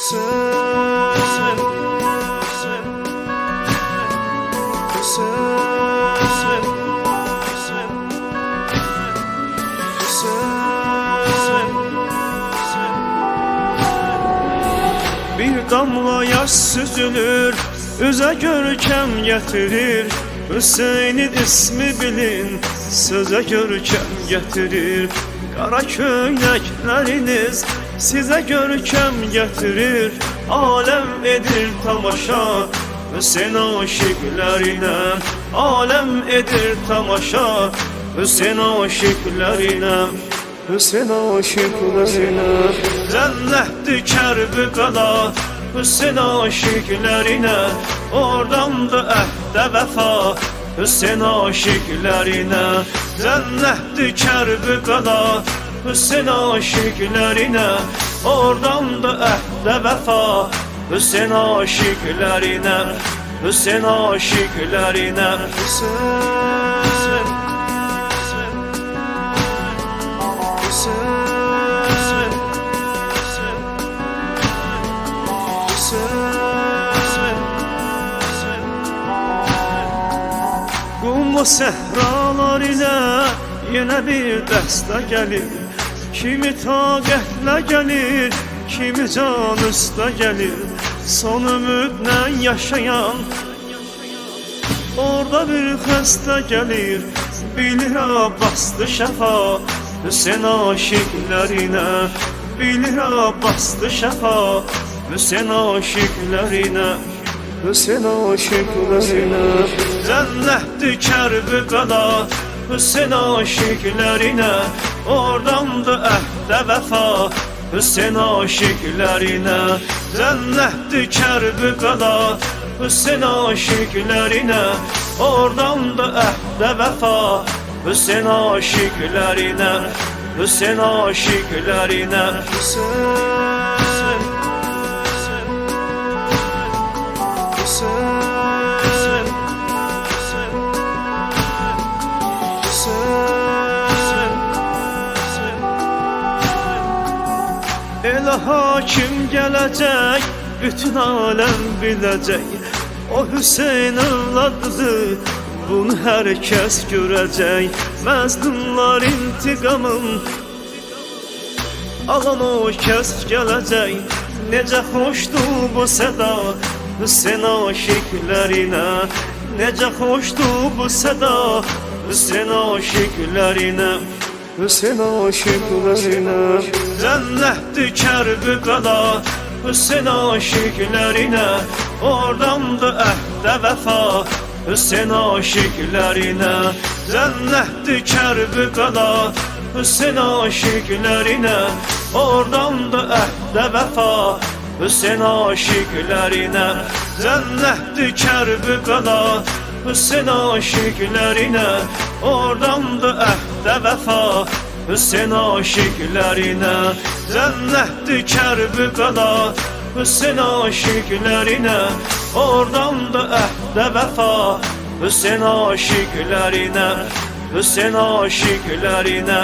Bir damla yaş süzülür, üze görkem getirir. Hüseyin'in ismi bilin, söze görkem getirir. Kara köynəkləriniz size görkem getirir. Alem edir tamaşa Hüseyin aşıklarına, alem edir tamaşa Hüseyin aşıklarına, Hüseyin aşıklarına. Cennetdi Kərbala Hüseyin aşıklarına, oradan da əhdə vəfa Hüseyin aşıklarına. Cennetdi Kərbala Hüseyin aşıklarına, oradan da əhdə vəfa Hüseyin aşıklarına, Hüseyin aşıklarına. Qumlu səhralar ilə yenə bir dəstə gəlir. Kimi taqətlə gəlir, kimi can üstə gəlir. Son ümidlə yaşayan orada bir xəstə gəlir. Bilir bastı şəfa Hüseyin aşıklarına, bilir bastı şəfa Hüseyin aşıklarına, Hüseyin aşıklarına. Cennetdi Kərbala Hüseyin aşıklarına, oradan da əhdə vəfa Hüseyin aşıklarına. Cennetdi Kərbala Hüseyin aşıklarına, oradan da əhdə vəfa Hüseyin aşıklarına, Hüseyin aşıklarına. Elə hakim gələcək, bütün aləm biləcək. O Hüseyin övladıdır, bunu hər kəs görəcək. Məzlumlar intiqamın alan o kəs gələcək. Necə xoşdur bu səda Hüseyin aşıklarına, necə xoşdur bu səda Hüseyin aşıklarına, Hüseyin aşıklarına. Cennetdi Kərbala Hüseyin aşıklarına, oradan da əhdə vəfa Hüseyin aşıklarına. Cennetdi Kərbala Hüseyin aşıklarına, oradan da əhdə vəfa Hüseyin aşıklarına. Cennetdi Kərbala Hüseyin aşıklarına, oradan da əhdə vəfa Hüseyin aşıklarına. Cennetdi Kərbala Hüseyin aşıklarına, oradan da əhdə vəfa Hüseyin aşıklarına, Hüseyin aşıklarına.